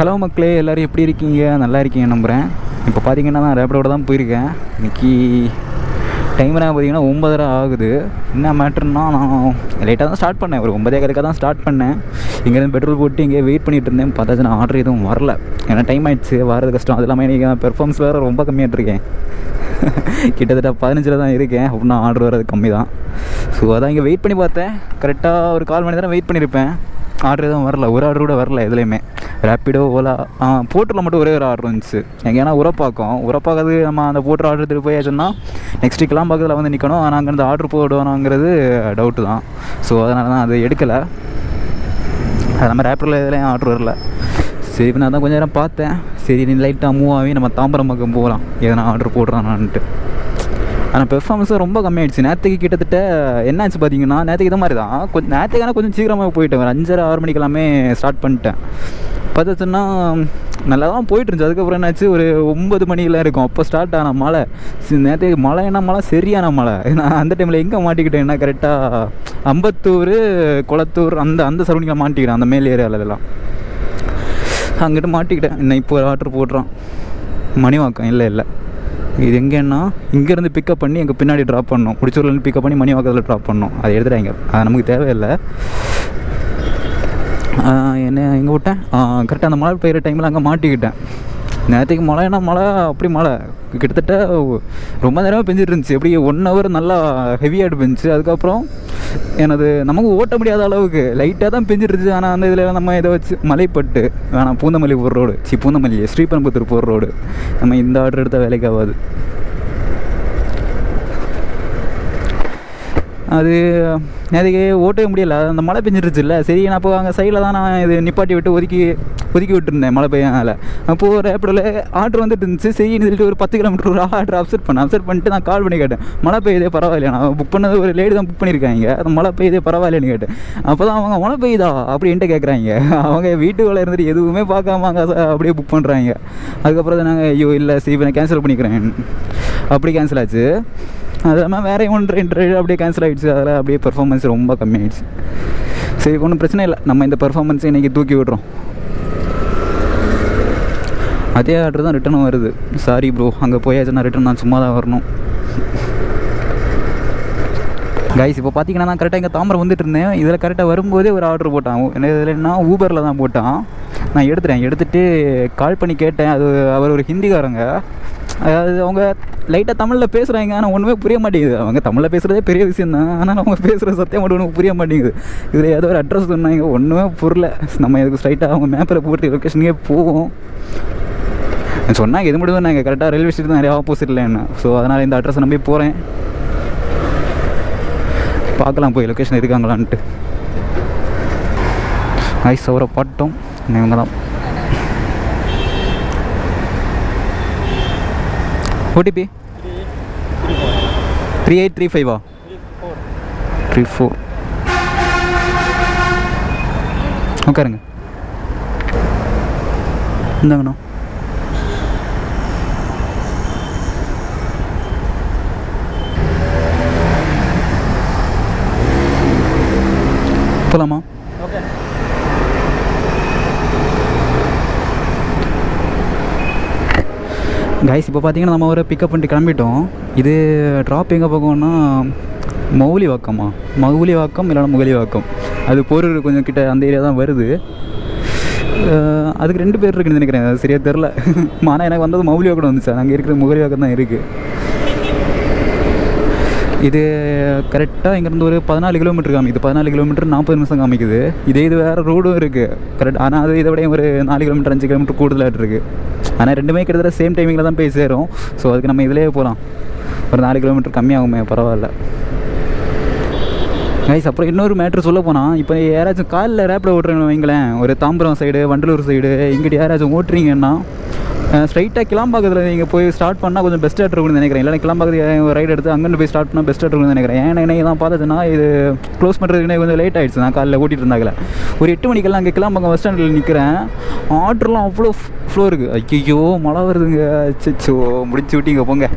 Hello மக்களே, எல்லோரும் எப்படி இருக்கீங்க? நல்லா இருக்கீங்க நம்புகிறேன். இப்போ பார்த்தீங்கன்னா நான் ரேப்பிடோட தான் போயிருக்கேன். இன்றைக்கி டைம் என்ன பார்த்தீங்கன்னா 9:30 ஆகுது. என்ன மேட்ருன்னா, நான் லேட்டாக தான் ஸ்டார்ட் பண்ணேன். ஒரு 9:15 தான் ஸ்டார்ட் பண்ணேன். இங்கேருந்து பெட்ரோல் போட்டு இங்கே வெயிட் பண்ணிகிட்டு இருந்தேன். பார்த்தாச்சு நான் ஆர்டர் எதுவும் வரல. ஏன்னா டைம் ஆகிடுச்சு, வரது கஷ்டம். அது இல்லாமல் இன்றைக்கி பெர்ஃபார்மன்ஸ் வேறு ரொம்ப கம்மியாகிட்ருக்கேன். கிட்டத்தட்ட 15 தான் இருக்கேன். அப்படின்னா ஆர்டர் வர்றது கம்மி தான். ஸோ அதான் இங்கே வெயிட் பண்ணி பார்த்தேன். கரெக்டாக ஒரு 1/4 மணி நேரம் வெயிட் பண்ணியிருப்பேன். ஆர்டர் எதுவும் வரல. ஒரு ஆர்டர் கூட வரல எதுலேயுமே. ரேப்பிடோ, ஓலா, போர்ட்டரில் மட்டும் ஒரே ஒரு ஆர்டர் வந்துச்சு. எங்கேனா உரப்பாக்கிறது நம்ம அந்த போர்ட்டர் ஆர்டர் எடுத்துகிட்டு போயாச்சுன்னா நெக்ஸ்ட் வீக்லாம் பக்கத்தில் வந்து நிற்கணும். ஆனால் அங்கே அந்த ஆர்டர் போடுவானாங்கிறது டவுட்டு தான். ஸோ அதனால தான் அது எடுக்கலை. அது நம்ம ரேப்பிடில் எதுலேயும் ஆர்டர் வரல. சரி, இப்போ நான் தான் கொஞ்சம் நேரம் பார்த்தேன். சரி, நீ லைட்டாக மூவ் ஆகி நம்ம தாம்பரம் பக்கம் போகலாம், எதனா ஆர்டர் போடுறானான்ட்டு. ஆனால் பெர்ஃபார்மன்ஸும் ரொம்ப கம்மியாகிடுச்சு. நேற்றுக்கு கிட்டத்தட்ட என்னாச்சு பார்த்தீங்கன்னா, நேற்றுக்கு இது மாதிரி தான். நேற்றுக்கான கொஞ்சம் சீக்கிரமாக போயிட்டேன். ஒரு 5:30-6 மணிக்கெல்லாமே ஸ்டார்ட் பண்ணிட்டேன். பார்த்துச்சுன்னா நல்லா தான் போயிட்டுருந்துச்சு. அதுக்கப்புறம் என்னாச்சு, ஒரு 9 மணிக்கெலாம் இருக்கும். அப்போ ஸ்டார்ட் ஆன மழை. நேற்றுக்கு மழை, என்ன மழை, சரியான மழை. நான் அந்த டைமில் எங்கே மாட்டிக்கிட்டேன்னா, கரெக்டாக அம்பத்தூர், குளத்தூர் அந்த சரௌண்டிங்கில் மாட்டிக்கிட்டேன். அந்த மேல் ஏரியாவிலலாம் அங்கிட்ட மாட்டிக்கிட்டேன். இன்னும் இப்போ ஒரு ஆர்டர் போடுறான். மணிவாக்கம் இல்லை, இது எங்கேன்னா இங்கேருந்து பிக்கப் பண்ணி எங்கள் பின்னாடி ட்ராப் பண்ணோம். குடிச்சூர்லேருந்து பிக்கப் பண்ணி மணிவாக்கத்தில் ட்ராப் பண்ணோம். அதை எடுத்துட்டாங்க. அது நமக்கு தேவையில்லை. என்ன எங்கே விட்டேன், கரெக்டாக அந்த மழை பெய்கிற டைமில் அங்கே மாட்டிக்கிட்டேன். நேற்றுக்கு மழைன்னா மழை, அப்படி மழை கிட்டத்தட்ட ரொம்ப நேரமாக பெஞ்சிட்டு இருந்துச்சு. எப்படி 1 hour நல்லா ஹெவியாக பெஞ்சிச்சு. அதுக்கப்புறம் நமக்கு ஓட்ட முடியாத அளவுக்கு லைட்டாக தான் பெஞ்சிட்டு இருந்துச்சு. ஆனால் அந்த இதில் நம்ம இதை வச்சு மலைப்பட்டு ஆனால் பூந்தமல்லி போகிற ரோடு, பூந்தமல்லி ஸ்ரீபெரும்புத்தூர் போகிற ரோடு, நம்ம இந்த ஆர்டர் எடுத்தால் வேலைக்கு ஆகாது. அது நேற்றுக்கு ஓட்டவே முடியலை. அந்த மழை பெஞ்சிருச்சுல்ல. சரி, நான் அப்போ அங்கே சைடில் தான் நான் இது நிப்பாட்டி விட்டு ஒதுக்கி விட்டுருந்தேன் மழை பெய்யனால. அப்போது ரேப்பிடில் ஆர்டர் வந்துட்டு இருந்துச்சு. சரின்னு சொல்லிட்டு ஒரு 10 கிலோமீட்டர் ஒரு ஆர்டர் அப்செட் பண்ணிட்டு நான் கால் பண்ணி கேட்டேன், மழை பெய்யுதே பரவாயில்லையா? நான் புக் பண்ணது ஒரு லேடி தான் புக் பண்ணியிருக்காங்க. அந்த மழை பெய்யுதே பரவாயில்லைன்னு கேட்டேன். அப்போ தான் அவங்க மழை பெய்யுதா அப்படின்ட்டு கேட்குறாங்க. அவங்க வீட்டுக்குள்ளே இருந்துட்டு எதுவுமே பார்க்காம அங்கே அப்படியே புக் பண்ணுறாங்க. அதுக்கப்புறம் தான் நாங்கள் ஐயோ இல்லை சரி நான் கேன்சல் பண்ணிக்கிறேன். அப்படி கேன்சல் ஆச்சு. அது இல்லாமல் வேறு 1-2 அப்படியே கேன்சல் ஆகிடுச்சு. அதில் அப்படியே பெர்ஃபார்மன்ஸ் ரொம்ப கம்மியாகிடுச்சு. சரி, ஒன்றும் பிரச்சனை இல்லை. நம்ம இந்த பெர்ஃபார்மன்ஸை இன்றைக்கி தூக்கி விட்றோம். அதே ஆர்டர் தான் ரிட்டனும் வருது. சாரி ப்ரோ, அங்கே போயாச்சுன்னா ரிட்டன் நான் சும்மா தான் வரணும். கைஸ், இப்போ பார்த்தீங்கன்னா நான் கரெக்டாக இங்கே தாம்பரம் வந்துட்டு இருந்தேன். இதில் கரெக்டாக வரும்போதே ஒரு ஆர்டர் போட்டான். இதில்னா ஊபரில் தான் போட்டான். நான் எடுத்துகிட்டு கால் பண்ணி கேட்டேன். அது அவர் ஒரு ஹிந்திக்காரங்க. அதாவது அவங்க லைட்டாக தமிழில் பேசுகிறாங்க. ஆனால் ஒன்றுமே புரிய மாட்டேங்குது. அவங்க தமிழில் பேசுகிறதே பெரிய விஷயம் தான். ஆனால் அவங்க பேசுகிற சத்தியம் மட்டும் ஒன்றும் புரிய மாட்டேங்குது. இதில் ஏதோ ஒரு அட்ரஸ் சொன்னாங்க, ஒன்றுமே புரியல. நம்ம இதுக்கு ஸ்ட்ரைட்டாக அவங்க மேப்பில் போட்டு லொக்கேஷனுக்கே போவோம் சொன்னாங்க. இது மட்டும் தான் நாங்கள் கரெக்டாக ரயில்வே ஸ்டேஷன் தான், நிறைய ஆப்போசிட்டில் என்ன. ஸோ அதனால் இந்த அட்ரஸை நம்பி போகிறேன். பார்க்கலாம் போய் லொக்கேஷன் இருக்காங்களான்ட்டு. ஐஸ் அவரை பாட்டோம். இவங்க தான் ஓடிபி 3835 34 உட்காருங்க. இந்தாங்கண்ணா. போகலாமா? ஓகே. கைஸ், இப்போ பார்த்தீங்கன்னா நம்ம ஒரு பிக்கப் பண்ணிட்டு கிளம்பிட்டோம். இது ட்ராப் எங்கே போகணும்னா மவுலிவாக்கம் இல்லைனா முகலிவாக்கம். அது போரூர் கொஞ்சம் கிட்ட அந்த ஏரியா தான் வருது. அதுக்கு 2 பேர் இருக்குன்னு நினைக்கிறேன். அது சரியாக தெரில. ஆனால் எனக்கு வந்தது மவுலிவாக்கம் வந்துச்சு. அங்கே இருக்கிற முகலிவாக்கம் தான் இருக்குது. இது கரெக்டாக இங்கேருந்து ஒரு 14 கிலோமீட்டர் காமிக்குது. 14 கிலோமீட்டர் 40 நிமிஷம் காமிக்குது. இது வேறு ரோடும் இருக்குது கரெக்ட். ஆனால் அது இதை விட ஒரு 4 கிலோமீட்டர் 5 கிலோமீட்டர் கூடுதலாக இருக்குது. ஆனால் 2மே கிட்டத்தட்ட சேம் டைமிங்கில் தான் போய் சேரும். ஸோ அதுக்கு நம்ம இதிலே போகலாம். ஒரு 4 கிலோமீட்டர் கம்மியாகுமே, பரவாயில்ல. கைஸ், அப்புறம் இன்னொரு மேட்ரு சொல்ல போனால், இப்போ யாராச்சும் காலில் ரேப்பில் ஓட்டுறீங்கன்னு வைங்களேன், ஒரு தாம்பரம் சைடு, வண்டலூர் சைடு, இங்கிட்ட யாராச்சும் ஓட்டுறீங்கன்னா ஸ்ட்ரைட்டாக கிளாம்பாக்கத்தில் நீங்கள் போய் ஸ்டார்ட் பண்ணால் கொஞ்சம் பெஸ்ட்டாக இருக்குன்னு நினைக்கிறேன். இல்லைனா கிளாம்பாக்கத்தில் ரைடு எடுத்து அங்கேருந்து போய் ஸ்டார்ட் பண்ணால் பெஸ்ட்டாக இருக்குன்னு நினைக்கிறேன். ஏன்னா என்ன தான் பார்த்துச்சுன்னா இது க்ளோஸ் பண்ணுறதுக்குனே கொஞ்சம் லேட் ஆகிடுச்சு. நான் காலையில் ஓட்டிகிட்டு இருந்தாங்களே ஒரு 8 மணிக்கெல்லாம் அங்கே கிளாம்பாக்கம் பஸ் ஸ்டாண்டில் நிற்கிறேன். ஆர்டர்லாம் அவ்வளோ ஃப்ளோ இருக்குது. ஐயோ மழை வருதுங்க. அச்சோ முடிச்சு விட்டிங்க போங்க.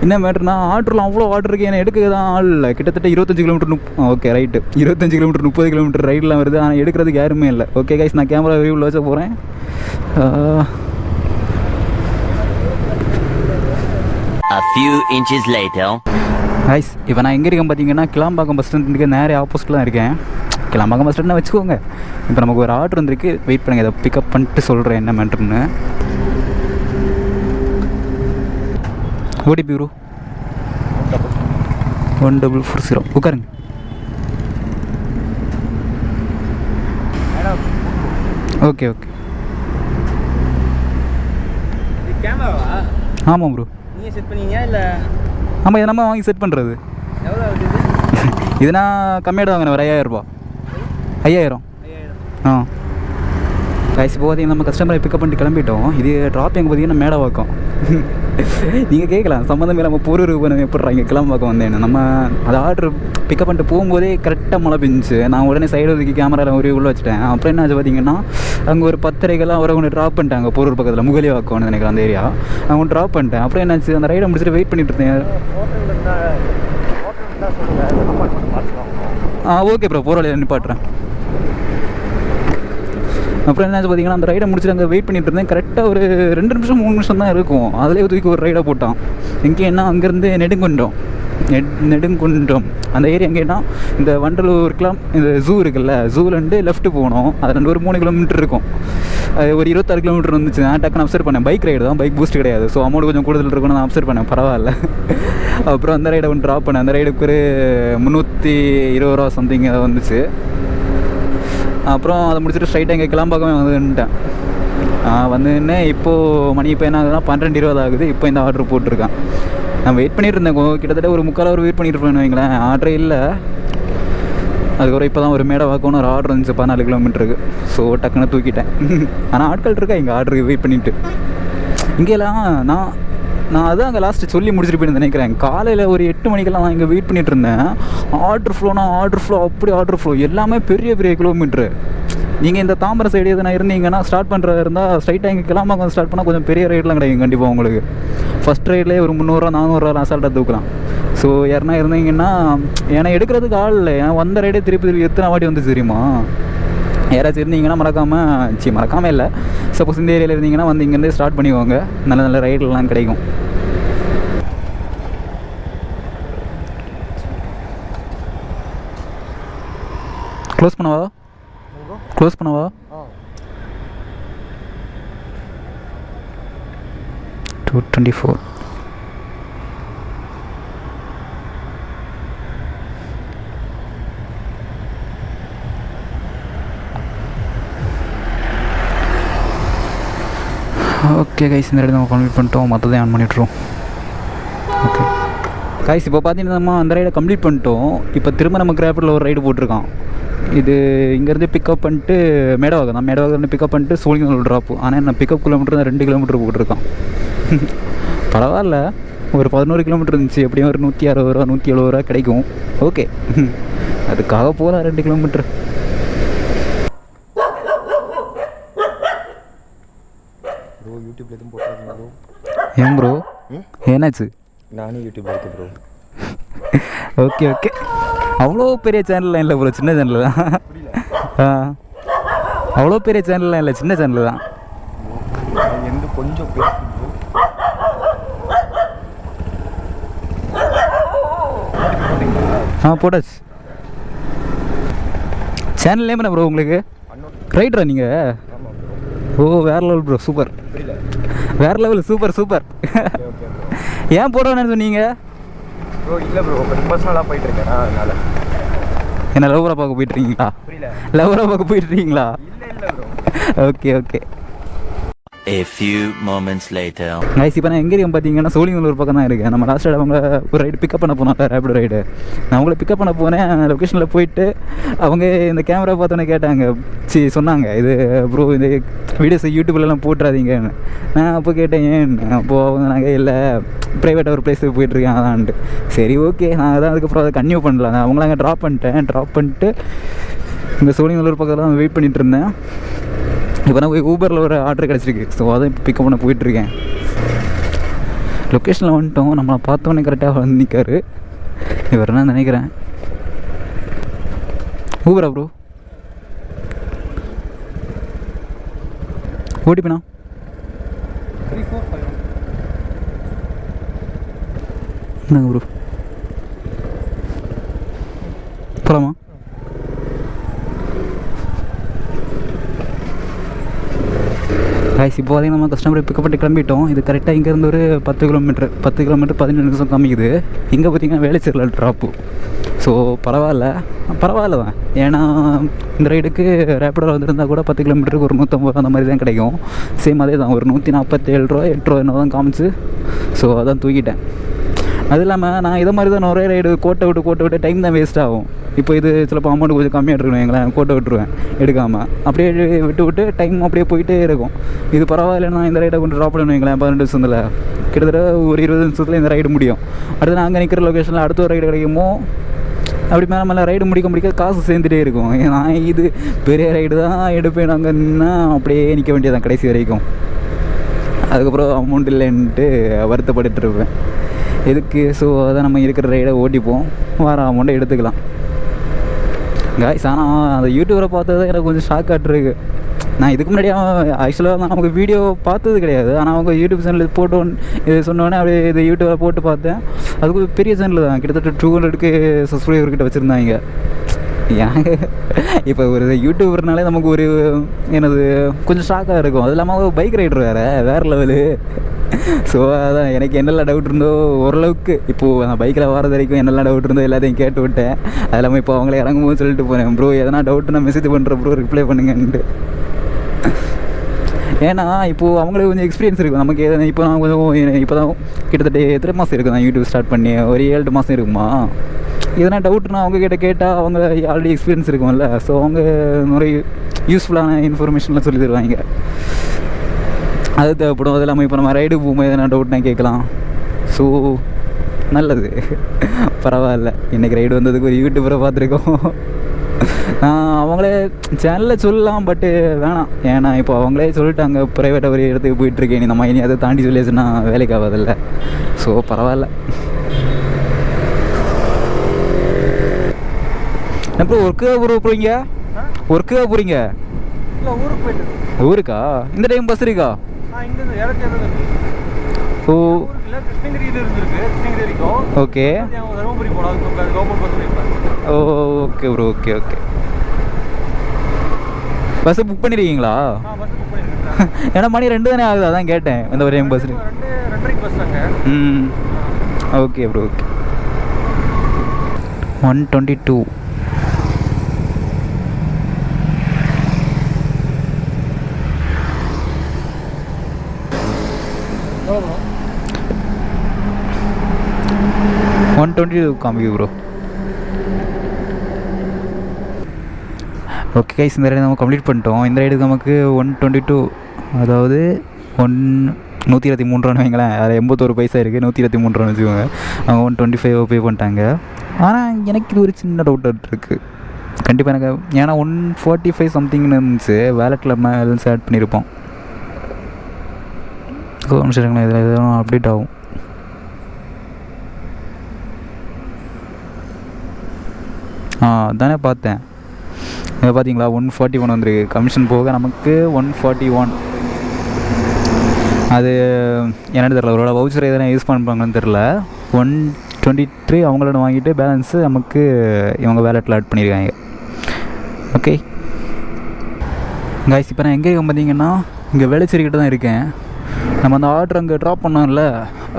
என்ன மேட்ருனா ஆர்டர்லாம் அவ்வளோ ஆர்டர் இருக்குது, ஏன்னா எடுக்க தான் ஆள் இல்லை. கிட்டத்தட்ட 25 kilometre okay right 25 kilometre 30 kilometre ரைடெலாம் வருது, ஆனால் எடுக்கிறதுக்கு யாருமே இல்லை. ஓகே கைஸ், நான் கேமரா வியூவில் வச்ச போகிறேன். A few inches later. Guys, இப்போ நான் எங்கே இருக்கேன் பார்த்தீங்கன்னா கிளாம்பாக்கம் பஸ் ஸ்டாண்டுக்கு நேரே ஆப்போசிட்டில் தான் இருக்கேன். கிளாம்பாக்கம் பஸ் ஸ்டாண்ட்னா வச்சுக்கோங்க. இப்போ நமக்கு ஒரு ஆர்டர் வந்துருக்கு, வெயிட் பண்ணுங்கள், இதை பிக்கப் பண்ணிட்டு சொல்கிறேன் என்ன மேட்ருன்னு. OTP bro 1440. உட்காருங்க. Okay okay. ஆமாம் ப்ரோ. நீங்கள் செட் பண்ணீங்க இல்லை? ஆமாம், இதை நம்ம வாங்கி செட் பண்ணுறது. எவ்வளோ ஆகுது இது? நான் கம்மியாக வாங்கினேன், ஒரு 5000 ரூபா. 5000. ஆ கைஸ், இப்போ பார்த்தீங்கன்னா நம்ம கஸ்டமரை பிக்கப் பண்ணிட்டு கிளம்பிட்டோம். இது ட்ராப்பிங் பார்த்தீங்கன்னா மேடவாக்கம். நீங்கள் கேட்கலாம், சம்மந்தமே நம்ம பொருள் நம்ம எப்படிறாங்க கிளம்பாக்கம் வந்தேன்னு. நம்ம அதை ஆர்டர் பிக்கப் பண்ணிட்டு போகும்போதே கரெக்டாக மழை பெஞ்சிச்சு. நான் உடனே சைடு ஒதுக்கி கேமராவில் ஒரு உள்ளே வச்சுட்டேன். அப்புறம் என்ன ஆச்சு பார்த்தீங்கன்னா, அங்கே ஒரு 10:30 அவரை கொண்டு ட்ராப் பண்ணிட்டாங்க. பொருள் பக்கத்தில் முகலி வாக்கம்னு நினைக்கிறேன் அந்த ஏரியா. நான் கொண்டு ட்ராப் பண்ணிட்டேன். அப்புறம் என்னாச்சு, அந்த ரைடை முடிச்சுட்டு வெயிட் பண்ணிட்டு இருந்தேன். ஓகே ப்ரோ, போகிற வழியில் நிப்பாட்டுறேன். அப்புறம் என்னாச்சு பார்த்தீங்கன்னா, அந்த ரைடை முடிச்சுட்டு அங்கே வெயிட் பண்ணிட்டு இருந்தேன். கரெக்டாக ஒரு 2 நிமிஷம் 3 நிமிஷம் தான் இருக்கும். அதிலே தூக்கி ஒரு ரைடை போட்டான். எங்கேன்னா அங்கேருந்து நெடுங்குன்றம் அந்த ஏரியா எங்கேன்னா, இந்த வண்டலூருக்குலாம் இந்த ஜூ இருக்குல்ல, ஜூலேருந்து லெஃப்ட்டு போகணும். அது 2 ஒரு 3 கிலோமீட்டர் இருக்கும். அது ஒரு 26 கிலோமீட்டர் வந்துச்சு. நான் டக்குன்னு அப்சர்வ் பண்ணேன். பைக் ரைடு தான், பைக் பூஸ்ட் கிடையாது. ஸோ அமௌண்ட் கொஞ்சம் கூடுதல் இருக்குன்னு நான் அப்சர்வ் பண்ணேன். பரவாயில்ல. அப்புறம் அந்த ரைடை ஒன்று ட்ராப் பண்ணேன். அந்த ரைடுக்கு ஒரு 320 ரூபா சம்திங் அதை வந்துச்சு. அப்புறம் அதை முடிச்சுட்டு ஸ்ட்ரைட்டாக எங்கள் கிளம்பாக்கமே வந்துட்டேன். வந்துன்னு இப்போது மணி இப்போ என்ன ஆகுதுன்னா 12:20 ஆகுது. இப்போ இந்த ஆர்டர் போட்டிருக்கேன். நான் வெயிட் பண்ணிட்டு இருந்தேன். கிட்டத்தட்ட ஒரு 3/4 ஹவர் வெயிட் பண்ணிட்டு இருப்பேன்னு வைங்களேன். ஆர்டரே இல்லை. அதுக்கப்புறம் இப்போ தான் ஒரு மேடை வாக்கணும்னு ஒரு ஆர்டர் வந்துச்சு 14 கிலோமீட்டருக்கு. ஸோ டக்குன்னு தூக்கிட்டேன். ஆனால் ஆட்கள் இருக்கா இங்கே ஆர்டருக்கு வெயிட் பண்ணிவிட்டு. இங்கேலாம் நான் அதான் அங்கே லாஸ்ட்டு சொல்லி முடிச்சுட்டு போயின்னு நினைக்கிறேன். காலையில் ஒரு 8 மணிக்கெல்லாம் நான் இங்கே வெயிட் பண்ணிகிட்டு இருந்தேன். ஆர்டர் ஃப்ளோ அப்படி ஆர்டர் ஃப்ளோ எல்லாமே பெரிய பெரிய கிலோமீட்ரு. நீங்கள் இந்த தாம்பரம் சைடு எதுனா இருந்தீங்கன்னா ஸ்டார்ட் பண்ணுறதா இருந்தால் ஸ்ட்ரைட்டாக இங்கே கிளம்பாக்கம் ஸ்டார்ட் பண்ணால் கொஞ்சம் பெரிய ரைட்லாம் கிடைக்கும் கண்டிப்பாக உங்களுக்கு. ஃபஸ்ட் ரைட்லேயே ஒரு 300 400 அசால்ட்டாக தூக்கலாம். ஸோ யாருனா இருந்தீங்கன்னா, ஏன்னா எடுக்கிறதுக்கு ஆள் இல்லை. ஏன்னா வந்த ரைடே திருப்பி எத்தனை வாட்டி வந்து தெரியுமா. யாராச்சும் இருந்தீங்கன்னா மறக்காமல் இல்லை, சப்போஸ் இந்த ஏரியாவில் இருந்தீங்கன்னா வந்து இங்கேருந்தே ஸ்டார்ட் பண்ணிக்கோங்க. நல்ல நல்ல ரைடெலாம் கிடைக்கும். க்ளோஸ் பண்ணவா? 224. ஓகே கைஸ், இந்த ரைடு நம்ம கம்ப்ளீட் பண்ணிட்டோம். மற்றதை ஆன் பண்ணிட்டுருவோம். ஓகே கைஸ், இப்போ பார்த்தீங்கன்னா நம்ம அந்த ரைடை கம்ப்ளீட் பண்ணிட்டோம். இப்போ திரும்ப நம்ம கிராப்பில் ஒரு ரைடு போட்டிருக்கான். இது இங்கேருந்து பிக்கப் பண்ணிட்டு மேடவாக்கம் பிக்கப் பண்ணிட்டு சோழிங்கநல்லூர் ட்ராப்பு. ஆனால் நான் பிக்கப் கிலோமீட்டர் தான் 2 கிலோமீட்டர் போட்டிருக்கான். பரவாயில்ல, ஒரு 11 கிலோமீட்டர் இருந்துச்சு. எப்படியும் ஒரு 160 ரூபா 170 ரூபா கிடைக்கும். ஓகே, அதுக்காக போகலாம் 2 கிலோமீட்டர். யூடியூப்ல எதுவும் போட்டாங்க ப்ரோ? ஏன் ப்ரோ, என்னாச்சு? நானும் யூடியூப்ல இருக்கேன் ப்ரோ. ஓகே அவ்வளோ பெரிய சேனல்லாம் இல்லை ப்ரோ, சின்ன சேனல் தான். அவ்வளோ பெரிய சேனல்லாம் இல்லை, சின்ன சேனல் தான். எந்த கொஞ்சம் போட்டாச்சு. சேனல் நேம் என்ன ப்ரோ உங்களுக்கு? ரைட்டரா நீங்கள்? ஓ, வேறு லெவல் ப்ரோ, சூப்பர். வேறு லெவல், சூப்பர். ஏன் போடுறேன்னு சொன்னீங்க ப்ரோ? இல்லை ப்ரோ, பர்சனலாக போயிட்டுருக்கேன். அதனால் என்ன லவ்வராக பார்க்க போயிட்டுருக்கீங்களா? லவ்வராக பார்க்க போயிட்டுருக்கீங்களா? இல்லை bro. Okay. A few moments later. Guys, இப்போ நான் எங்கே இருக்கேன் பார்த்தீங்கன்னா சோழிங்கநல்லூர் பக்கம் தான் இருக்கேன். நம்ம லாஸ்ட் அவங்க ஒரு ரைடு பிக்கப் பண்ண போனாங்க, ரேபிடோ ரைடு. நான் அவங்கள பிக்கப் பண்ண போனேன். லொக்கேஷனில் போயிட்டு அவங்க இந்த கேமரா பார்த்தோன்னே கேட்டாங்க, சொன்னாங்க, இது ப்ரோ இந்த வீடியோஸ் யூடியூப்லலாம் போட்டுறாதீங்கன்னு. நான் அப்போ கேட்டேன் ஏன். அப்போது அவங்க நாங்கள் இல்லை, ப்ரைவேட்டாக ஒரு பிளேஸுக்கு போயிட்டுருக்கேன் அதான்ட்டு. சரி ஓகே, நான் அதான் அதுக்கப்புறம் அதை கன்டினியூ பண்ணலாம். அவங்கள அங்கே ட்ராப் பண்ணிட்டு இந்த சோழிங்கநல்லூர் பக்கத்தில் தான் வெயிட் பண்ணிகிட்டு இருந்தேன். இப்போ நான் போய் ஊபரில் ஒரு ஆர்டர் கிடச்சிருக்கு. ஸோ அதை இப்போ பிக்கப் பண்ண போயிட்டுருக்கேன். லொக்கேஷனில் வந்துட்டோம். நம்மளை பார்த்தோன்னே கரெக்டாக வந்து நிற்காரு. இவர் நான் நினைக்கிறேன். ஊபரா ப்ரோ, ஓடிப்பண்ணா. என்னங்க ப்ரோ, போகலாமா? காய்ஸ் இப்போ பார்த்தீங்கன்னா நம்ம கஸ்டமரை பிக்கப் பண்ணி கிளம்பிட்டோம். இது கரெக்டாக இங்கேருந்து ஒரு 10 கிலோமீட்டர் 15 நிமிஷம் காமிக்குது. இங்கே பார்த்தீங்கன்னா வேலைச்சேரில் ட்ராப்பு. ஸோ பரவாயில்ல தான். ஏன்னா இந்த ரைடுக்கு ரேப்பிடோவில் வந்துருந்தால் கூட 10 கிலோமீட்டருக்கு ஒரு 150 அந்த மாதிரி தான் கிடைக்கும். சேம் அதே தான், ஒரு 147 ரூபா 8 ரூபா என்ன தான் காமிச்சு. ஸோ அதான் தூக்கிட்டேன். அது இல்லாமல் நான் இதை மாதிரி தான் ஒரே ரைடு கோட்டை விட்டு டைம் தான் வேஸ்ட் ஆகும். இப்போ இது சிலப்போ அமௌண்ட் கொஞ்சம் கம்மியாக இருக்கணும், எங்களேன் கோட்டை விட்டுருவேன் எடுக்காமல். அப்படியே விட்டு டைம் அப்படியே போயிட்டே இருக்கும். இது பரவாயில்லைன்னா இந்த ரைடை கொண்டு ட்ராப் பண்ணணும் எங்களேன் 12 நிமிஷத்தில். கிட்டத்தட்ட ஒரு 20 நிமிஷத்தில் இந்த ரைடு முடியும். அடுத்து நான் அங்கே நிற்கிற லொக்கேஷனில் அடுத்த ஒரு ரைடு கிடைக்குமோ அப்படி மேலே ரைடு முடிக்க காசு சேர்ந்துட்டே இருக்கும். நான் இது பெரிய ரைடு தான் எடுப்பேன். நாங்கன்னா அப்படியே நிற்க வேண்டியதான் கடைசி வரைக்கும். அதுக்கப்புறம் அமௌண்ட் இல்லைன்ட்டு வருத்தப்பட்டு இருப்பேன். எதுக்கு? ஸோ அதான் நம்ம இருக்கிற ரைடை ஓட்டிப்போம், வர அமௌண்ட்டை எடுத்துக்கலாம். காய்ஸ் ஆனால் அந்த யூடியூபரை பார்த்தது எனக்கு கொஞ்சம் ஷாக் ஆகிட்டுருக்கு. நான் இதுக்கு முன்னாடி ஆக்சுவலாக நமக்கு வீடியோ பார்த்தது கிடையாது. ஆனால் அவங்க யூடியூப் சேனலில் போட்டு இது சொன்னோடனே அப்படியே இது யூடியூப்பில் போட்டு பார்த்தேன். அதுக்கு பெரிய சேனல் தான், கிட்டத்தட்ட 200 சப்ஸ்கிரைபர்கிட்ட வச்சுருந்தாங்க. ஏங்க இப்போ ஒரு யூடியூபர்னாலே நமக்கு ஒரு எனது கொஞ்சம் ஷாக்காக இருக்கும். அது இல்லாமல் பைக் ரைடர் வேறு லெவலு. ஸோ அதான் எனக்கு என்னெல்லாம் டவுட் இருந்தோ ஓரளவுக்கு இப்போது நான் பைக்கில் வர்றது வரைக்கும் என்னெல்லாம் டவுட் இருந்தோ எல்லாத்தையும் கேட்டு விட்டேன். அது இல்லாமல் இப்போ அவங்களே இறங்கும்போது சொல்லிட்டு போகிறேன், ப்ரோ எதனா டவுட்டுன்னா மெசேஜ் பண்ணுறேன் ப்ரோ, ரிப்ளை பண்ணுங்கன்ட்டு. ஏன்னா இப்போது அவங்களுக்கு கொஞ்சம் எக்ஸ்பீரியன்ஸ் இருக்கும். நமக்கு இப்போ நான் கொஞ்சம் இப்போ தான் கிட்டத்தட்ட எத்தனை மாதம் இருக்கும் நான் யூடியூப் ஸ்டார்ட் பண்ணி, ஒரு 7 மாதம் இருக்குமா. எதனா டவுட்னா அவங்கக்கிட்ட கேட்டால் அவங்க ஆல்ரெடி எக்ஸ்பீரியன்ஸ் இருக்கும்ல. ஸோ அவங்க நிறைய யூஸ்ஃபுல்லான இன்ஃபர்மேஷன்லாம் சொல்லி தருவாங்க. அது தேவைப்படும். அது இல்லாமல் இப்போ நம்ம ரைடு போகும்போது எதனா டவுட்னா கேட்கலாம். ஸோ நல்லது, பரவாயில்ல. இன்றைக்கி ரைடு வந்ததுக்கு ஒரு யூடியூபரை பார்த்துருக்கோம். நான் அவங்களே சேனலில் சொல்லலாம், பட்டு வேணாம். ஏன்னா இப்போ அவங்களே சொல்லிட்டாங்க ப்ரைவேட்டாக ஒரு இடத்துக்கு போயிட்டுருக்கேன், நீ நம்ம இனி அதை தாண்டி சொல்லியாச்சுன்னா வேலைக்கு ஆகாதில்ல. ஸோ பரவாயில்ல. அப்புறம் ஒர்க்காக போகிறீங்க? ஒர்க்காக போகிறீங்க? ஊருக்கா? இந்த டைம் பஸ் இருக்கா? Oh okay okay bro, okay okay. Bus book பண்ணிருக்கீங்களா? ஏன்னா மணி 2 தானே ஆகுது, அதான் கேட்டேன். இந்த ஒரு time bus. Okay bro, okay. 122. காமிக்கு ப்ரோ. ஓகே கைஸ், இந்த ரைடு நம்ம கம்ப்ளீட் பண்ணிட்டோம். இந்த ரைடுக்கு நமக்கு 122, அதாவது 123 ரூபான்னு வைங்களேன். அதில் 81 பைசா இருக்குது, 123 ரூபான்னு வச்சுக்கோங்க. அவங்க 125 பே பண்ணிட்டாங்க. ஆனால் எனக்கு இது ஒரு சின்ன டவுட் இருக்குது கண்டிப்பாக எனக்கு. ஏன்னா 145 சம்திங்னு இருந்துச்சு, வேலெட்டில் பேலன்ஸ் ஆட் பண்ணியிருப்போம். நிமிஷங்களா, இதில் எதுவும் அப்டேட் ஆகும். தானே பார்த்தேன். இதை பார்த்தீங்களா, 141 வந்துருக்கு. கமிஷன் போக நமக்கு 141. அது என்னென்னு தெரில, ஒரு வவுச்சர் எதனா யூஸ் பண்ணுறாங்கன்னு தெரில. 123 அவங்களோட வாங்கிட்டு பேலன்ஸு நமக்கு இவங்க வேலெட்டில் ஆட் பண்ணியிருக்காங்க. ஓகே காய்ஸ், இப்போ நான் எங்கே இருக்கேன் பார்த்தீங்கன்னா, இங்கே வேளச்சேரிக்கிட்ட தான் இருக்கேன். நம்ம அந்த ஆர்டர் அங்கே ட்ராப் பண்ணோம்ல,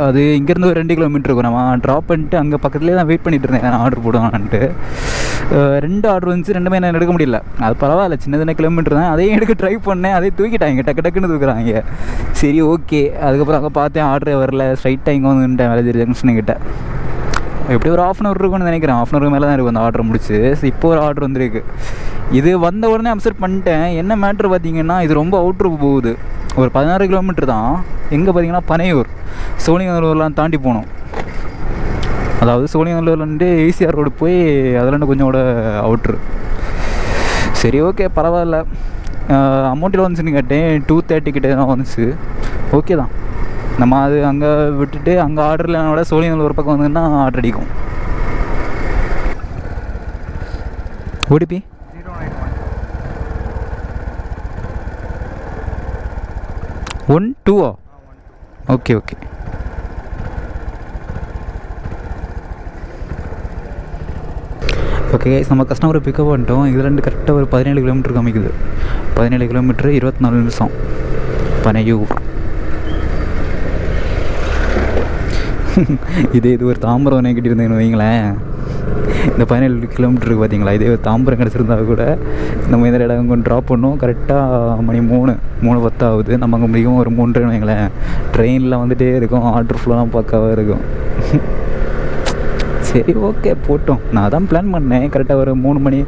அது இங்கேருந்து ஒரு 2 கிலோமீட்டர் இருக்கும். நம்ம ட்ராப் பண்ணிட்டு அங்கே பக்கத்துலேயே தான் வெயிட் பண்ணிகிட்டு இருந்தேன், நான் ஆர்டர் போடுவான்ட்டு. 2 ஆர்டர் வந்துச்சு, 2மே நான் எடுக்க முடியல. அது பரவாயில்ல, சின்ன கிலோமீட்டர் தான். அதையும் எடுக்க ட்ரை பண்ணேன், அதே தூக்கிட்டாங்க, டக்குன்னு தூக்குறாங்க. சரி ஓகே. அதுக்கப்புறம் அங்கே பார்த்தேன் ஆர்டரே வரல. ஸ்ட்ரைட்டாக இங்கே வந்துட்டேன் வேளச்சேரி ஜங்ஷனுக்கிட்ட. எப்படி ஒரு 1/2 hour இருக்கும்னு நினைக்கிறேன். 1/2 hour மேலே தான் இருக்கும் அந்த ஆர்டர் முடிச்சு. இப்போ ஒரு ஆர்டர் வந்துருக்கு. இது வந்த உடனே அப்செட் பண்ணிட்டேன். என்ன மேட்ரு பார்த்தீங்கன்னா, இது ரொம்ப அவுட்ருக்கு போகுது. ஒரு 16 கிலோமீட்டர் தான். எங்கே பார்த்தீங்கன்னா பனையூர், சோழிங்கநல்லூர்லாம் தாண்டி போகணும். அதாவது சோழிங்கநல்லூர்லேருந்து ஈசிஆர் ரோடு போய் அதில் கொஞ்சம் கூட அவுட்ரு. சரி ஓகே, பரவாயில்ல. அமௌண்ட்டில் வந்துச்சுன்னு கேட்டேன், 230 கிட்டே தான் வந்துச்சு. ஓகே தான். நம்ம அது அங்கே விட்டுட்டு அங்கே ஆர்டர் இல்லைனா சோழிங்கநல்லூர் ஒரு பக்கம் வந்ததுன்னா ஆர்டர் அடிக்கும். OTP 12. Okay okay. Okay guys, நம்ம கஸ்டமரை பிக்கப் பண்ணிட்டோம். இது 2 கரெக்டாக ஒரு 17 கிலோமீட்டர் காமிக்குது. 17 கிலோமீட்டர் 24 நிமிஷம். பனையூர். இது ஒரு தாம்பரம் நெகிட்டி இருந்தேன்னு வைங்களேன். இந்த 17 கிலோமீட்டருக்கு பார்த்தீங்களா, இதே ஒரு தாம்பரம் கிடச்சிருந்தா கூட நம்ம இந்த இடம் கொஞ்சம் ட்ராப் பண்ணோம். கரெக்டாக மணி 3:10 ஆகுது. நம்ம அங்கே முடியும் ஒரு 3:30 வைங்களேன். ட்ரெயினில் வந்துகிட்டே இருக்கும், ஆர்டர் ஃபுல்லாக பக்காவாக இருக்கும். சரி ஓகே போட்டோம். நான் தான் பிளான் பண்ணேன் கரெக்டாக ஒரு 3 மணி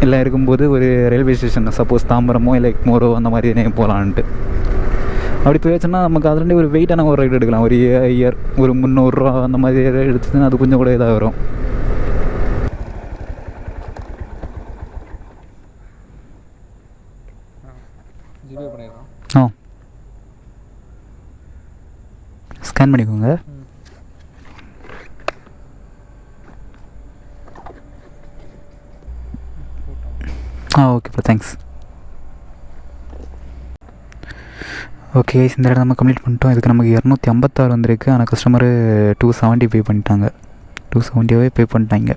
எல்லாம் இருக்கும்போது ஒரு ரயில்வே ஸ்டேஷன், சப்போஸ் தாம்பரமோ இல்லை எக்மோரோ அந்த மாதிரி போகலான்ட்டு. அப்படி போயிடுச்சுன்னா நமக்கு அதுலேருந்து ஒரு வெயிட்டான ஒரு ரைடு எடுக்கலாம். ஒரு ஒரு 300 ரூபா அந்த மாதிரி எடுத்துச்சுன்னா அது கொஞ்சம் கூட இதாக வரும். ஸ்கேன் பண்ணிக்கோங்க. Okay bro, thanks. ஓகே, இந்த இடம் நம்ம கம்ப்ளீட் பண்ணிட்டோம். இதுக்கு நமக்கு 256 வந்திருக்கு. ஆனால் கஸ்டமரு 270 பே பண்ணிட்டாங்க. 270 பே பண்ணிட்டாங்க.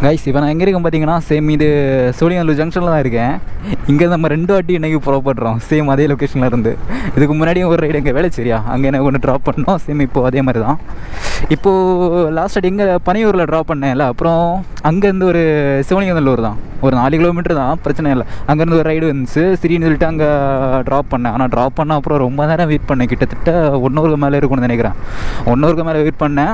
கைஸ், இப்போ நான் எங்கே இருக்கேன் பார்த்தீங்கன்னா, சேம் இது சோழிங்கநல்லூர் ஜங்ஷனில் தான் இருக்கேன். இங்கே நம்ம 2 வாட்டி இன்றைக்கி புறப்படுறோம், சேம் அதே லொக்கேஷனில் இருந்து. இதுக்கு முன்னாடியும் ஒரு ரைடு எங்கே வேலைச்சேரியா, அங்கே எனக்கு ஒன்று ட்ராப் பண்ணோம். சேம் இப்போது அதே மாதிரி தான். இப்போது லாஸ்ட் டைம் எங்கே பனையூரில் ட்ராப் பண்ணேன்ல, அப்புறம் அங்கேருந்து ஒரு சோழிங்கநல்லூர் தான், ஒரு 4 கிலோமீட்டர் தான், பிரச்சனை இல்லை. அங்கேருந்து ஒரு ரைடு வந்துச்சு, சரின்னு சொல்லிட்டு அங்கே ட்ராப் பண்ணேன். ஆனால் ட்ராப் பண்ண அப்புறம் ரொம்ப நேரம் வெயிட் பண்ணேன். கிட்டத்தட்ட 1 ஹவருக்கு மேலே இருக்கும்னு நினைக்கிறேன். 1 ஹவருக்கு மேலே வெயிட் பண்ணேன்.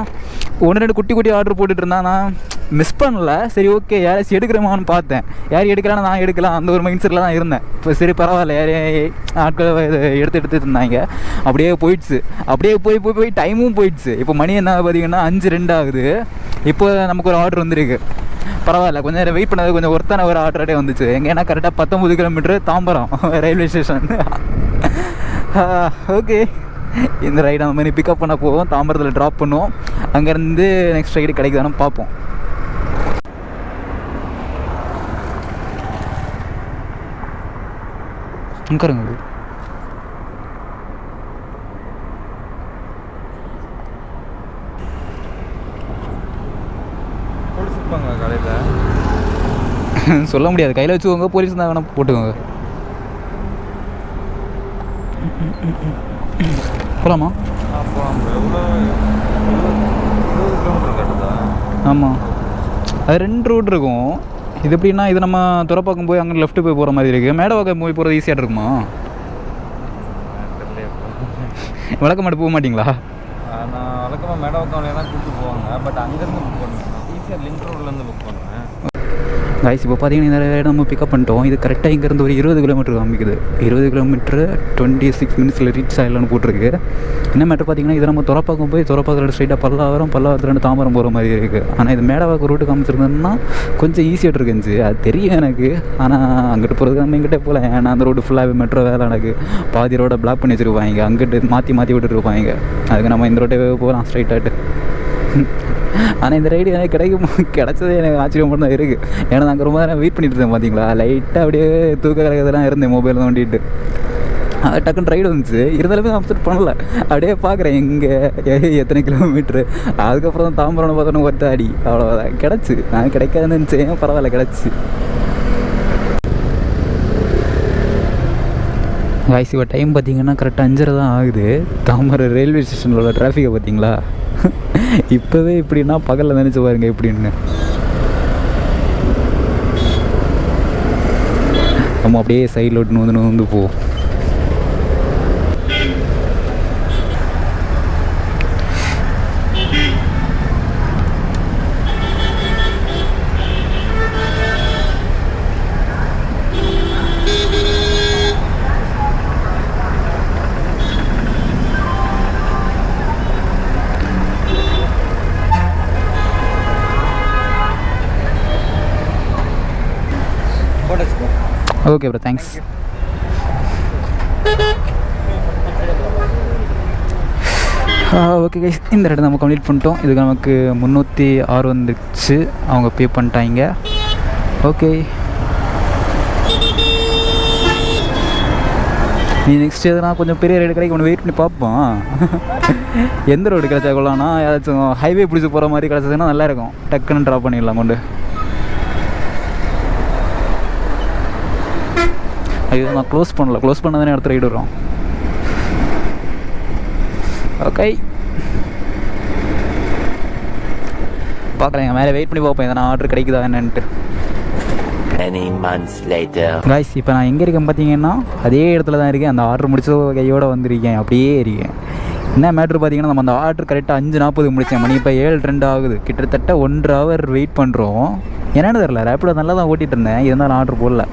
1-2 குட்டி ஆர்டர் போட்டுட்டு இருந்தேன். நான் மிஸ் பண்ணல. சரி ஓகே, யாராச்சும் எடுக்கிறமான்னு பார்த்தேன். யார் எடுக்கலான்னு நான் எடுக்கலாம், அந்த ஒரு மைண்ட் செட்டில் தான் இருந்தேன். இப்போ சரி பரவாயில்ல, யாரையும் ஆட்கள் எடுத்து இருந்தாங்க. அப்படியே போயிடுச்சு. அப்படியே போய் டைமும் போயிடுச்சு. இப்போ மணி என்ன பார்த்தீங்கன்னா 5:02 ஆகுது. இப்போ நமக்கு ஒரு ஆர்டர் வந்துருக்கு. பரவாயில்ல, கொஞ்சம் நேரம் வெயிட் பண்ணது கொஞ்சம் ஒருத்தான ஒரு ஆர்டரே வந்துச்சு. எங்கன்னா கரெக்டாக 19 kilometre Tambaram railway station. Okay, இந்த ரைடு அந்த மாதிரி பிக்கப் பண்ண போவோம், தாம்பரத்தில் ட்ராப் பண்ணுவோம். அங்கேருந்து நெக்ஸ்ட் ரைடு கிடைக்குதானு பார்ப்போம். உட்காருங்க. சொல்ல முடியாது, கையில் வச்சுக்கோங்க. போலீஸ் தான் வேணா போட்டுக்கோங்க. போகலாமா? ஆமாம், அது 2 ரூட் இருக்கும். இது எப்படின்னா, இது நம்ம துறப்பாக்கம் போய் அங்கே லெஃப்ட்டு போய் போகிற மாதிரி இருக்குது. மேடவாக்கம் போய் போகிறது ஈஸியாக இருக்குமா? வழக்கமாட்டு போக மாட்டிங்களா? நான் வழக்கமாக மேடவாக்கம் தான் கூப்பிட்டு போவாங்க. பட் அங்கேருந்து புக் பண்ணுவேன், ஈஸியாக லிங்க் ரோட்லேருந்து புக் பண்ணுவேன். கைஸ், இப்போ பார்த்தீங்கன்னா இந்த ரைடு நம்ம பிக்கப் பண்ணிட்டோம். இது கரெக்டாக இங்கேருந்து ஒரு 20 கிலோமீட்டர் காமிக்குது. 20 கிலோமீட்டர் 26 மினிட்ஸில் ரீச் ஆகலான்னு போட்டிருக்கு. என்ன மேட்டர் பார்த்தீங்கன்னா, இது நம்ம துறப்பாக்கம் போய் துறப்பாக்கம் ஸ்ட்ரைட்டாக பல்லாவரத்துலேருந்து தாம்பரம் போகிற மாதிரி இருக்குது. ஆனால் இது மேடவாக்கம் ரூட்டு காமிச்சிருந்தோம்னா கொஞ்சம் ஈஸியாக இருந்துச்சு. அது தெரியும் எனக்கு. ஆனால் அங்கிட்டு போகிறதுக்கு நம்ம இங்கிட்டே போகல. ஏன்னா அந்த ரோடு ஃபுல்லாகவே மெட்ரோ வேலை எனக்கு பாதி ரோடை பிளாக் பண்ணி வச்சுருப்பாங்க. அங்கிட்டு மாற்றி விட்டுருப்பாங்க. அதுக்கு நம்ம இந்த ரோட்டே போகலாம் ஸ்ட்ரைட்டாகிட்டு. ஆனால் இந்த ரைடு எனக்கு கிடச்சதே எனக்கு ஆச்சரியமாக தான் இருக்குது. ஏன்னா நாங்கள் ரொம்ப நேரம் வெயிட் பண்ணிட்டு இருந்தேன். பார்த்தீங்களா, லைட்டாக அப்படியே தூக்க கலக்கதெல்லாம் இருந்தேன், மொபைல் நோண்டிட்டு. டக்குன்னு ரைடு வந்துச்சு. இருந்தாலுமே அப்செட் பண்ணல. அப்படியே பார்க்குறேன் எங்கே எத்தனை கிலோமீட்ரு. அதுக்கப்புறம் தான் தாம்பரம் பார்த்தோன்னு ஒத்தாடி அவ்வளோதான் கிடச்சி. நான் கிடைக்காதுன்னு நினச்சேன், பரவாயில்ல கிடச்சி. காய்ஸ், இப்போ டைம் பார்த்தீங்கன்னா கரெக்டாக 5:30 தான் ஆகுது. தாம்பரம் ரயில்வே ஸ்டேஷனில் உள்ள டிராஃபிக்கை பார்த்தீங்களா? இப்போவே இப்படின்னா பகலில் நினச்சி பாருங்க எப்படின்னு. நம்ம அப்படியே சைடில் விட்டு வந்து போவோம். Okay bro, thanks. Okay guys, இந்த ரைடு நம்ம கம்ப்ளீட் பண்ணிட்டோம். இதுக்கு நமக்கு 306 வந்துச்சு, அவங்க பே பண்ணிட்டாங்க. ஓகே, நீ நெக்ஸ்ட் எதுனா கொஞ்சம் பெரிய ரைடு கிடைக்கும், ஒன்று வெயிட் பண்ணி பார்ப்போம். எந்த ரோடு கிடச்சா கொள்ளலாம்னா ஏதாச்சும் ஹைவே பிடிச்சி போகிற மாதிரி கிடச்சதுன்னா நல்லாயிருக்கும், டக்குன்னு ட்ராப் பண்ணிடலாம் கொண்டு. ஐயோ, நான் க்ளோஸ் பண்ணதானே அடுத்த ரைடு வரும். ஓகே, பார்க்கலாங்க, மேலே வெயிட் பண்ணி பார்ப்போம் எதனா ஆர்டர் கிடைக்குதா என்னன்ட்டு. Many months later. காய்ஸ், இப்போ நான் எங்கே இருக்கேன் பார்த்தீங்கன்னா அதே இடத்துல தான் இருக்கேன். அந்த ஆர்டர் முடிச்ச கையோடு வந்திருக்கேன், அப்படியே இருக்கேன். என்ன மேட்ரு பார்த்தீங்கன்னா, நம்ம அந்த ஆர்டர் கரெக்டாக 5:40 முடித்தேன். மணி இப்போ 7:02 ஆகுது. கிட்டத்தட்ட 1 hour வெயிட் பண்ணுறோம். என்னென்னு தெரில, ரேப்பிடோ நல்லா தான் ஓட்டிகிட்டு இருந்தேன், இருந்தாலும் ஆர்டர் போடல.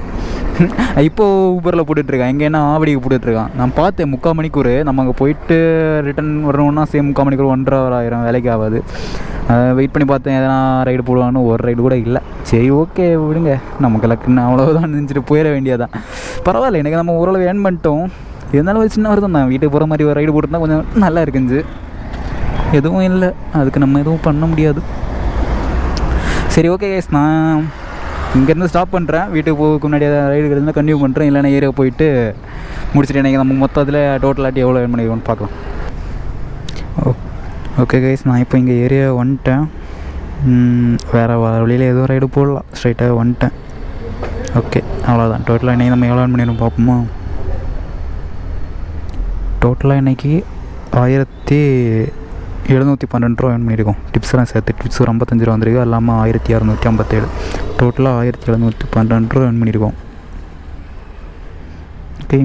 இப்போது ஊபரில் போட்டுட்ருக்கான், எங்கே என்ன ஆவடிக்கு போட்டுட்ருக்கான். நான் பார்த்தேன் 3/4 மணிக்கூர். நம்ம அங்கே போயிட்டு ரிட்டன் வரணுன்னா சேம் 3/4 மணிக்கூர் 1.5 hour ஆயிரம், வேலைக்கு ஆகாது. வெயிட் பண்ணி பார்த்தேன் எதனா ரைடு போடுவான்னு, ஒரு ரைடு கூட இல்லை. சரி ஓகே விடுங்க, நமக்கு லக்குன்னு அவ்வளோதான் நினச்சிட்டு போயிட வேண்டியதான். பரவாயில்ல, எனக்கு நம்ம ஓரளவு ஏர்ன் பண்ணிட்டோம். இருந்தாலும் ஒரு சின்ன வருத்தம் தான், வீட்டுக்கு போகிற மாதிரி ஒரு ரைடு போட்டுருந்தா கொஞ்சம் நல்லா இருக்குஞ்சு. எதுவும் இல்லை, அதுக்கு நம்ம எதுவும் பண்ண முடியாது. சரி ஓகே கைஸ், நான் இங்கேருந்து ஸ்டாப் பண்ணுறேன். வீட்டுக்கு போகிறதுக்கு முன்னாடி ரைடு கிடைச்சுன்னா கண்டினியூ பண்ணுறேன், இல்லைன்னா ஏரியா போயிட்டு முடிச்சுட்டு எனக்கு நம்ம மொத்தத்தில் டோட்டலாட்டி எவ்வளோ ஏர்ன் பண்ணிக்கணும்னு பார்க்கலாம். ஓகே கைஸ், நான் இப்போ இங்கே ஏரியா வந்துட்டேன். வேறு வழியில் ஏதோ ரைடு போடலாம், ஸ்ட்ரைட்டாக வந்துட்டேன். ஓகே, அவ்வளோதான். டோட்டலாக இன்றைக்கி நம்ம எவ்வளோ ஏர்ன் பண்ணிடணும் பார்ப்போமா. டோட்டலாக இன்றைக்கி 1712 ரூபா ஏர்ன் பண்ணியிருக்கோம். டிப்ஸ்லாம் சேர்த்து டிப்ஸ் ஒரு 55 ரூபா வந்திருக்கு, இல்லாமல் 1657. டோட்டலாக 1712 ரூபா ஏர்ன் பண்ணியிருக்கோம். Okay,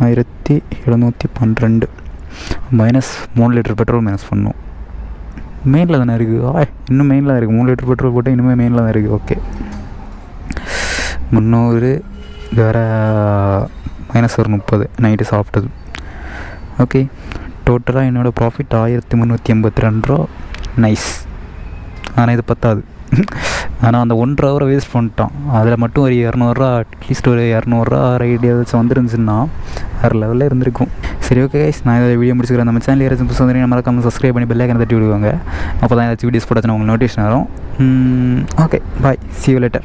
1712 minus 3 litre petrol minus பண்ணணும். மெயினில் தானே இருக்குது, இன்னும் மெயினில் தான் இருக்குது. 3 லிட்டர் பெட்ரோல் போட்டு இனிமேல் மெயினில் தான் இருக்குது. ஓகே, 300 வேறு மைனஸ் ஒரு 30 நைட்டு சாப்பிட்டது. ஓகே, டோட்டலாக என்னோடய ப்ராஃபிட் 1382 ரூபா. நைஸ். ஆனால் இது பத்தாது. ஆனால் அந்த 1.5 hour வேஸ்ட் பண்ணிட்டோம். அதில் மட்டும் ஒரு 200 ரூபா, அட்லீஸ்ட் ஒரு 200 ரூபா ரைடு ஏதாச்சும் வந்துருந்துச்சுன்னா வேறு லெவலில் இருந்திருக்கும். சரி ஓகே கைஸ், நான் இதை வீடியோ முடிச்சுக்கிறேன். நம்ம சேனல் யாராச்சும் புதுசாக வந்து மறக்காமல் சப்ஸ்கிரைப் பண்ணி பெல் ஐகானை தட்டி விடுவாங்க. அப்போ தான் ஏதாச்சும் வீடியோஸ் போட்டாச்சுன்னா உங்களுக்கு நோட்டிஃபிகேஷன் வரும். Okay, bye, see you later.